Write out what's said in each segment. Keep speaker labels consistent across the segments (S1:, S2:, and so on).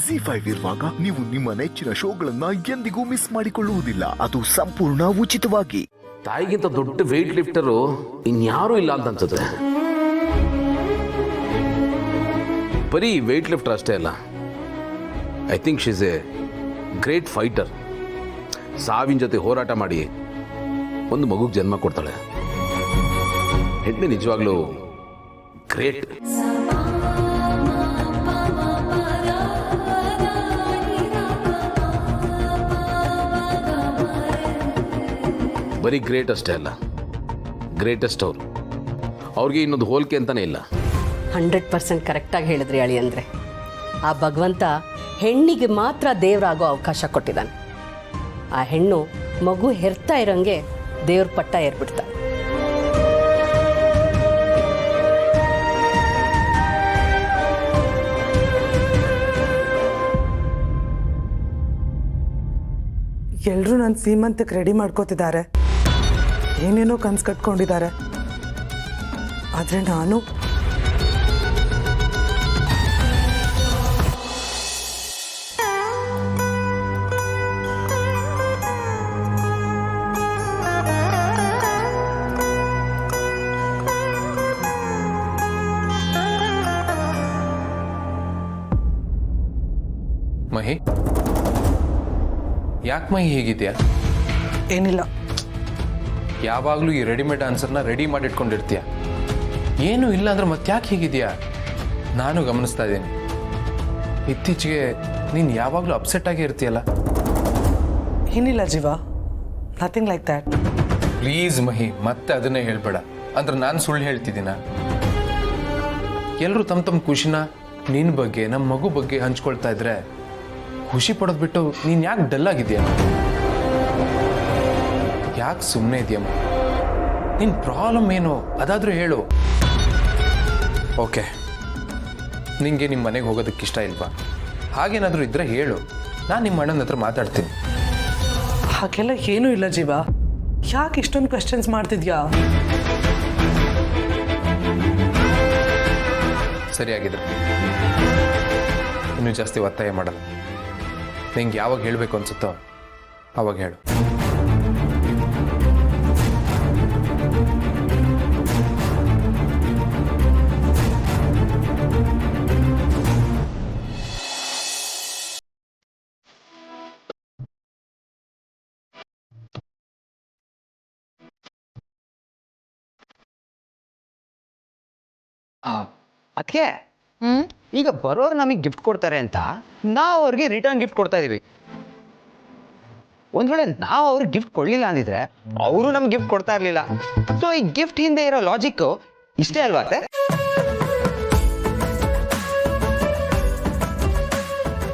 S1: ZEE5 ಇರುವಾಗ ನೀವು ನಿಮ್ಮ ನೆಚ್ಚಿನ ಶೋಗಳನ್ನ ಎಂದಿಗೂ ಮಿಸ್ ಮಾಡಿಕೊಳ್ಳುವುದಿಲ್ಲ. ಅದು ಸಂಪೂರ್ಣ ಉಚಿತವಾಗಿ.
S2: ತಾಯಿಗಿಂತ ದೊಡ್ಡ ವೆಯ್ಟ್ ಲಿಫ್ಟರು ಇನ್ಯಾರೂ ಇಲ್ಲ ಅಂತ ಅನ್ಸುತ್ತೆ. ಬರೀ ವೆಯ್ಟ್ ಲಿಫ್ಟರ್ ಅಷ್ಟೇ ಅಲ್ಲ, I think she is A great fighter. ಸಾವಿನ ಜೊತೆ ಹೋರಾಟ ಮಾಡಿ ಒಂದು ಮಗುಗೆ ಜನ್ಮ ಕೊಡ್ತಾಳೆ. ಹೆಣ್ಣು ನಿಜವಾಗ್ಲೂ ಗ್ರೇಟ್. ಬರೀ ಗ್ರೇಟ್ ಅಷ್ಟೇ ಅಲ್ಲ, ಗ್ರೇಟೆಸ್ಟ್ ಅವರು. ಅವ್ರಿಗೆ ಇನ್ನೊಂದು ಹೋಲಿಕೆ ಅಂತಾನೆ ಇಲ್ಲ.
S3: 100% ಕರೆಕ್ಟಾಗಿ ಹೇಳಿದ್ರಿ ಅಳಿ. ಅಂದರೆ ಆ ಭಗವಂತ ಹೆಣ್ಣಿಗೆ ಮಾತ್ರ ದೇವರಾಗೋ ಅವಕಾಶ ಕೊಟ್ಟಿದ್ದಾನೆ. ಆ ಹೆಣ್ಣು ಮಗು ಹೆರ್ತಾ ಇರೋಂಗೆ ದೇವ್ರ ಪಟ್ಟ ಏರ್ಬಿಡ್ತಾಳೆ.
S4: ಎಲ್ಲರೂ ನನ್ನ ಸೀಮಂತಕ್ಕೆ ರೆಡಿ ಮಾಡ್ಕೋತಿದ್ದಾರೆ, ಏನೇನೋ ಕನ್ಸು ಕಟ್ಕೊಂಡಿದ್ದಾರೆ. ಆದರೆ ನಾನು
S5: ಮಹಿ, ಯಾಕೆ ಮಹಿ ಹೇಗಿದ್ಯಾ?
S4: ಏನಿಲ್ಲ.
S5: ಯಾವಾಗಲೂ ಈ ರೆಡಿಮೇಡ್ ಆನ್ಸರ್ನ ರೆಡಿ ಮಾಡಿ ಇಟ್ಕೊಂಡಿರ್ತೀಯ. ಏನೂ ಇಲ್ಲ ಅಂದ್ರೆ ಮತ್ತೆ ಯಾಕೆ ಹೀಗಿದೆಯಾ? ನಾನು ಗಮನಿಸ್ತಾ ಇದ್ದೀನಿ. ಇತ್ತೀಚೆಗೆ ನೀನು ಯಾವಾಗಲೂ ಅಪ್ಸೆಟ್ ಆಗಿ ಇರ್ತೀಯಲ್ಲ.
S4: ಏನಿಲ್ಲ ಜೀವ, ನಥಿಂಗ್ ಲೈಕ್ ದ್ಯಾಟ್.
S5: ಪ್ಲೀಸ್ ಮಹಿ, ಮತ್ತೆ ಅದನ್ನೇ ಹೇಳ್ಬೇಡ. ಅಂದ್ರೆ ನಾನು ಸುಳ್ಳು ಹೇಳ್ತಿದ್ದೀನ? ಎಲ್ಲರೂ ತಮ್ಮ ಖುಷಿನ ನಿನ್ನ ಬಗ್ಗೆ, ನಮ್ಮ ಮಗು ಬಗ್ಗೆ ಹಂಚ್ಕೊಳ್ತಾ ಇದ್ರೆ ಖುಷಿ ಪಡೋದು ಬಿಟ್ಟು ನೀನು ಯಾಕೆ ಡಲ್ ಆಗಿದ್ಯಾ? ಯಾಕೆ ಸುಮ್ಮನೆ ಇದೆಯಮ್ಮ? ನಿನ್ನ ಪ್ರಾಬ್ಲಮ್ ಏನು ಅದಾದರೂ ಹೇಳು. ಓಕೆ, ನಿಂಗೆ ನಿಮ್ಮ ಮನೆಗೆ ಹೋಗೋದಕ್ಕೆ ಇಷ್ಟ ಇಲ್ವಾ? ಹಾಗೇನಾದರೂ ಇದ್ರೆ ಹೇಳು, ನಾನು ನಿಮ್ಮ ಅಣ್ಣನ ಹತ್ರ ಮಾತಾಡ್ತೀನಿ.
S4: ಹಾಗೆಲ್ಲ ಏನೂ ಇಲ್ಲ ಜೀವ. ಯಾಕೆ ಇಷ್ಟೊಂದು ಕ್ವೆಶ್ಚನ್ಸ್ ಮಾಡ್ತಿದ್ಯಾ?
S5: ಸರಿಯಾಗಿದ್ರೆ ಇನ್ನೂ ಜಾಸ್ತಿ ಒತ್ತಾಯ ಮಾಡಲ್ಲ. ನಿಂಗೆ ಯಾವಾಗ ಹೇಳಬೇಕು ಅನ್ಸುತ್ತೋ ಅವಾಗ ಹೇಳು.
S6: ಅದಕ್ಕೆ ಈಗ ಬರೋರು ನಮಗೆ ಗಿಫ್ಟ್ ಕೊಡ್ತಾರೆ ಅಂತ ನಾವು ಅವ್ರಿಗೆ ರಿಟರ್ನ್ ಗಿಫ್ಟ್ ಕೊಡ್ತಾ ಇದೀವಿ. ಒಂದ್ ವೇಳೆ ನಾವು ಅವ್ರಿಗೆ ಗಿಫ್ಟ್ ಕೊಡ್ಲಿಲ್ಲ ಅಂದಿದ್ರೆ ಅವರು ನಮ್ಗೆ ಗಿಫ್ಟ್ ಕೊಡ್ತಾ ಇರ್ಲಿಲ್ಲ. ಸೊ ಈ ಗಿಫ್ಟ್ ಹಿಂದೆ ಇರೋ ಲಾಜಿಕ್ ಇಷ್ಟೇ ಅಲ್ವಾ?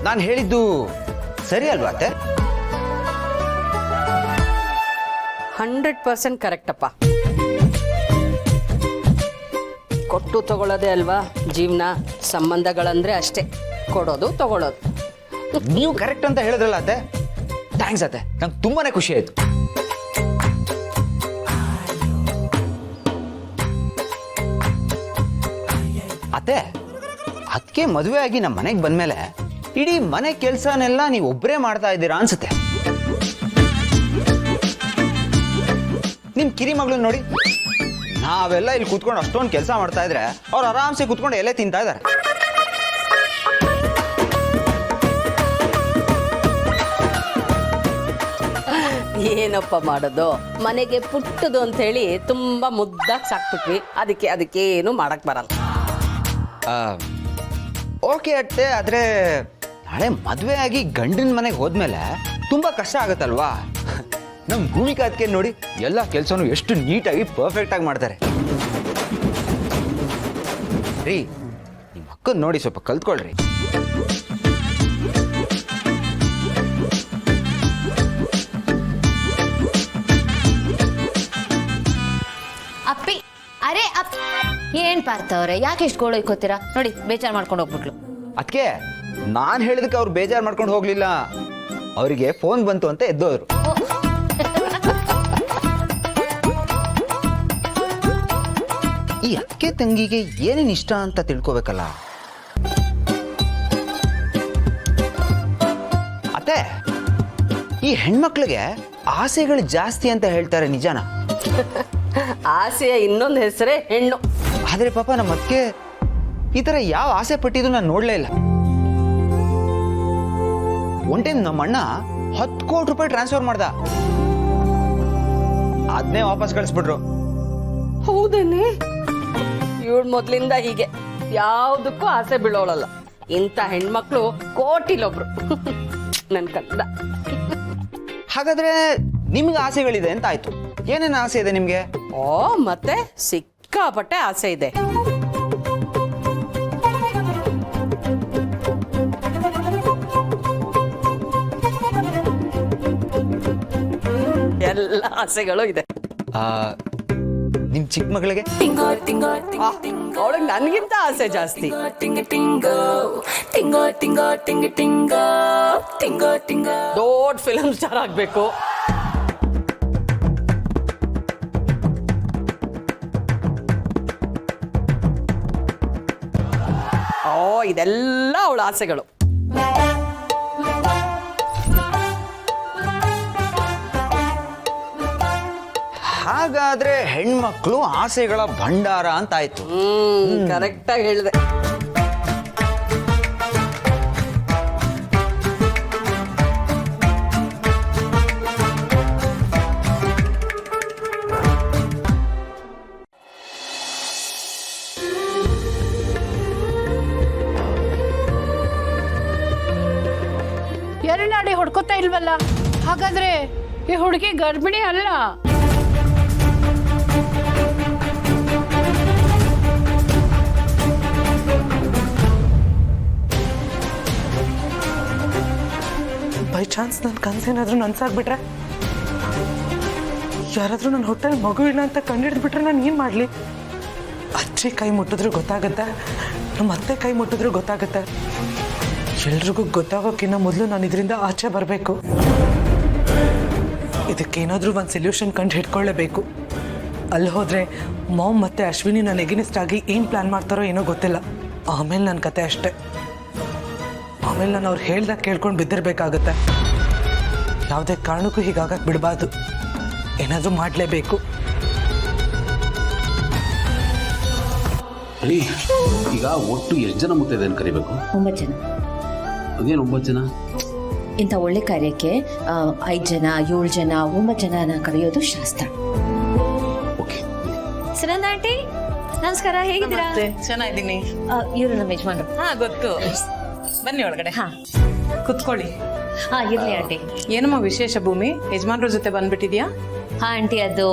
S6: ನಾನು ಹೇಳಿದ್ದು ಸರಿ ಅಲ್ವಾ?
S3: 100% ಕರೆಕ್ಟಪ್ಪ. ಕೊಟ್ಟು ತಗೊಳ್ಳೋದೇ ಅಲ್ವಾ ಜೀವನ. ಸಂಬಂಧಗಳಂದ್ರೆ ಅಷ್ಟೇ, ಕೊಡೋದು ತಗೊಳ್ಳೋದು.
S6: ನೀವು ಕರೆಕ್ಟ್ ಅಂತ ಹೇಳಿದ್ರಲ್ಲ ಅತ್ತೆ. ಥ್ಯಾಂಕ್ಸ್ ಅತ್ತೆ, ನಂಗೆ ತುಂಬಾನೇ ಖುಷಿ ಆಯ್ತು. ಅತ್ತೆ, ಅದಕ್ಕೆ ಮದುವೆ ಆಗಿ ನಮ್ಮ ಮನೆಗೆ ಬಂದ್ಮೇಲೆ ಇಡೀ ಮನೆ ಕೆಲಸನೆಲ್ಲ ನೀವು ಒಬ್ಬರೇ ಮಾಡ್ತಾ ಇದ್ದೀರಾ ಅನ್ಸುತ್ತೆ. ನಿಮ್ ಕಿರಿ ಮಗಳು ನೋಡಿ, ನಾವೆಲ್ಲ ಇಲ್ಲಿ ಕೂತ್ಕೊಂಡು ಅಷ್ಟೊಂದು ಕೆಲಸ ಮಾಡ್ತಾ ಇದ್ರೆ ಅವ್ರು ಆರಾಮ್ಸೆ ಕೂತ್ಕೊಂಡು ಎಲೆ ತಿಂತಾ ಇದ್ದಾರೆ.
S3: ಏನಪ್ಪ ಮಾಡೋದು, ಮನೆಗೆ ಪುಟ್ಟದು ಅಂತ ಹೇಳಿ ತುಂಬಾ ಮುದ್ದಾಗಿ ಸಾಕ್ಬಿಟ್ವಿ. ಅದಕ್ಕೇನು ಮಾಡಕ್ ಬರಲ್ಲ.
S6: ಓಕೆ ಅತ್ತೆ, ಆದ್ರೆ ನಾಳೆ ಮದುವೆ ಆಗಿ ಗಂಡಿನ ಮನೆಗೆ ಹೋದ್ಮೇಲೆ ತುಂಬಾ ಕಷ್ಟ ಆಗತ್ತಲ್ವಾ? ನಮ್ ಭೂಮಿಕಾ ಅದಕ್ಕೆ ನೋಡಿ ಎಲ್ಲ ಕೆಲಸನೂ ಎಷ್ಟು ನೀಟಾಗಿ ಪರ್ಫೆಕ್ಟ್ ಆಗಿ ಮಾಡ್ತಾರೆ. ರೀ, ನಿಮ್ಮ ಅಕ್ಕನ್ ನೋಡಿ ಸ್ವಲ್ಪ ಕಲ್ತ್ಕೊಳ್ರಿ.
S7: ಅಪ್ಪಿ, ಅರೆ ಅಪ್ಪ, ಏನ್ ಪಾರ್ತವ್ರೆ? ಯಾಕೆ ಇಷ್ಟು ಗೋಳೈಕೋತೀರಾ? ನೋಡಿ, ಬೇಜಾರು ಮಾಡ್ಕೊಂಡು ಹೋಗ್ಬಿಟ್ಲು.
S6: ಅದಕ್ಕೆ ನಾನು ಹೇಳಿದಕ್ಕೆ ಅವ್ರು ಬೇಜಾರು ಮಾಡ್ಕೊಂಡು ಹೋಗ್ಲಿಲ್ಲ, ಅವರಿಗೆ ಫೋನ್ ಬಂತು ಅಂತ ಎದ್ದೋದ್ರು. ಈ ಅಕ್ಕೆ ತಂಗಿಗೆ ಏನೇನು ಇಷ್ಟ ಅಂತ ತಿಳ್ಕೋಬೇಕಲ್ಲ. ಅತ್ತೆ, ಈ ಹೆಣ್ಮಕ್ಳಿಗೆ ಆಸೆಗಳು ಜಾಸ್ತಿ ಅಂತ ಹೇಳ್ತಾರೆ, ನಿಜಾನ?
S3: ಆಸೆಯ ಇನ್ನೊಂದು ಹೆಸರೇ ಹೆಣ್ಣು.
S6: ಆದ್ರೆ ಪಾಪ ನಮ್ಮ ಅಕ್ಕೆ ಈ ತರ ಯಾವ ಆಸೆ ಪಟ್ಟಿದ್ದು ನಾನು ನೋಡ್ಲೇ ಇಲ್ಲ. ಒನ್ ಟೈಮ್ ನಮ್ಮ ಅಣ್ಣ 10 ಕೋಟಿ ರೂಪಾಯಿ ಟ್ರಾನ್ಸ್ಫರ್ ಮಾಡ್ದ, ಅದನ್ನೇ ವಾಪಸ್ ಕಳಿಸ್ಬಿಟ್ರು.
S3: ಹೌದೇನೆ? ಇವಳು ಮೊದ್ಲಿಂದ ಹೀಗೆ ಯಾವುದಕ್ಕೂ ಆಸೆ ಬೀಳೋಳಲ್ಲ. ಇಂಥ ಹೆಣ್ಮಕ್ಳು ಕೋಟಿಲೊಬ್ರು. ನನ್ ಕಂದ.
S6: ಹಾಗಾದ್ರೆ ನಿಮ್ಗೆ ಆಸೆಗಳಿದೆ ಅಂತ ಆಯ್ತು. ಏನೇನು ಆಸೆ ಇದೆ ನಿಮ್ಗೆ?
S3: ಓ, ಮತ್ತೆ ಸಿಕ್ಕಾಪಟ್ಟೆ ಆಸೆ ಇದೆ. ಎಲ್ಲ ಆಸೆಗಳು ಇದೆ.
S6: ನಿಮ್ ಚಿಕ್ಕ ಮಗಳಿಗೆ?
S3: ಅವಳಿಗೆ ನನ್ಗಿಂತ ಆಸೆ ಜಾಸ್ತಿ. ದೊಡ್ಡ ಫಿಲಮ್ ಸ್ಟಾರ್ ಆಗ್ಬೇಕು. ಓ, ಇದೆಲ್ಲ ಅವಳ ಆಸೆಗಳು.
S6: ಹಾಗಾದ್ರೆ ಹೆಣ್ಮಕ್ಳು ಆಸೆಗಳ ಭಂಡಾರ ಅಂತ ಆಯ್ತು.
S3: ಕರೆಕ್ಟ್ ಆಗಿ ಹೇಳಿದೆ.
S8: ಎರಡಾಡಿ ಹೊಡ್ಕೋತಾ ಇಲ್ವಲ್ಲ? ಹಾಗಾದ್ರೆ ಈ ಹುಡುಗಿ ಗರ್ಭಿಣಿ ಅಲ್ಲ.
S4: ಬೈ ಚಾನ್ಸ್ ನನ್ನ ಕನಸೇನಾದ್ರೂ ನನ್ಸಾಗ್ಬಿಟ್ರೆ, ಯಾರಾದ್ರೂ ನನ್ನ ಹೊಟ್ಟೆಲ್ ಮಗು ಇಲ್ಲ ಅಂತ ಕಂಡಿಡ್ದ್ಬಿಟ್ರೆ ನಾನು ಏನು ಮಾಡಲಿ? ಅಜ್ಜಿ ಕೈ ಮುಟ್ಟಿದ್ರು ಗೊತ್ತಾಗುತ್ತೆ, ನಮ್ಮ ಅತ್ತೆ ಕೈ ಮುಟ್ಟಿದ್ರು ಗೊತ್ತಾಗುತ್ತೆ. ಎಲ್ರಿಗೂ ಗೊತ್ತಾಗೋಕ್ಕಿಂತ ಮೊದಲು ನಾನು ಇದರಿಂದ ಆಚೆ ಬರಬೇಕು. ಇದಕ್ಕೇನಾದರೂ ಒಂದು ಸೊಲ್ಯೂಷನ್ ಕಂಡು ಹಿಡ್ಕೊಳ್ಳೇಬೇಕು. ಅಲ್ಲಿ ಹೋದರೆ ಮಾಮ್ ಮತ್ತು ಅಶ್ವಿನಿ ನನ್ನ ಎಗೇನಿಸ್ಟ್ ಆಗಿ ಏನು ಪ್ಲ್ಯಾನ್ ಮಾಡ್ತಾರೋ ಏನೋ ಗೊತ್ತಿಲ್ಲ. ಆಮೇಲೆ ನನ್ನ ಕತೆ ಅಷ್ಟೆ. ಆಮೇಲೆ ನಾನು ಅವ್ರು ಹೇಳ್ದಾಗ ಕೇಳ್ಕೊಂಡು ಬಿದ್ದಿರಬೇಕಾಗತ್ತೆ. ಯಾವುದೇ ಕಾರಣಕ್ಕೂ ಹೀಗಾಗಕ್ಕೆ ಬಿಡಬಾರ್ದು. ಏನಾದರೂ ಮಾಡಲೇಬೇಕು.
S2: ಅಳಿ, ಈಗ ಒಟ್ಟು ಎಷ್ಟು ಜನ ಮುತ್ತೈದೆಯನ್ನು ಕರಿಬೇಕು?
S9: 9 ಜನ.
S2: ಅದೇನು 9 ಜನ?
S9: ಇಂಥ ಒಳ್ಳೆ ಕಾರ್ಯಕ್ಕೆ 5 ಜನ, 7 ಜನ, 9 ಜನನ ಕರೆಯೋದು ಶಾಸ್ತ್ರ.
S2: ಓಕೆ.
S7: ಸುನಂದ ಆಂಟಿ, ನಮಸ್ಕಾರ, ಹೇಗಿದ್ದೀರಾ?
S4: ಚೆನ್ನಾಗಿದ್ದೀನಿ.
S9: ಇವರು ನಮ್ಮ ಯಜಮಾನ್ರು.
S4: ಹಾ, ಗೊತ್ತು. ಬನ್ನಿ ಒಳಗಡೆ.
S9: ಹಾ,
S4: ಕುತ್ಕೊಳ್ಳಿ.
S9: ಹಾ, ಇರ್ಲಿ ಆಂಟಿ.
S4: ಏನಮ್ಮ ವಿಶೇಷ ಭೂಮಿ? ಯಜಮಾನ್ರ ಜೊತೆ ಬಂದ್ಬಿಟ್ಟಿದ್ಯಾ?
S9: ಹಾ ಆಂಟಿ, ಅದು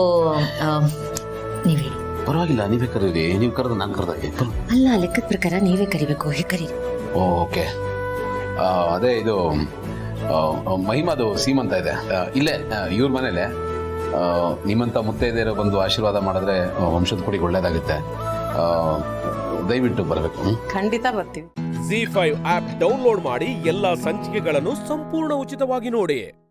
S9: ನೀವೇ.
S2: ಪರವಾಗಿಲ್ಲ, ನೀವೇ ಕರೀರಿ. ನೀವು ಕರೆದು ನಾನು ಕರೆದಾಗೆ.
S9: ಅಲ್ಲ, ಲೆಕ್ಕದ ಪ್ರಕಾರ ನೀವೇ ಕರಿಬೇಕು. ಹೇ ಕರೀರಿ.
S2: ಓಕೆ. ಅದೇ ಇದು ಮಹಿಮಾದು ಸೀಮಂತ ಇದೆ ಇಲ್ಲೇ ಇವ್ರ ಮನೇಲೆ. ನಿಮ್ಮಂಥ ಮುತ್ತೈದೆಯರು ಬಂದು ಆಶೀರ್ವಾದ ಮಾಡಿದ್ರೆ ವಂಶದ ಕುಡಿಗೆ ಒಳ್ಳೇದಾಗುತ್ತೆ. ದಯವಿಟ್ಟು ಬರಬೇಕು.
S4: ಖಂಡಿತ ಬರ್ತೀವಿ.
S10: ZEE5 ಆಪ್ ಡೌನ್ಲೋಡ್ ಮಾಡಿ ಎಲ್ಲಾ ಸಂಚಿಕೆಗಳನ್ನು ಸಂಪೂರ್ಣ ಉಚಿತವಾಗಿ ನೋಡಿ.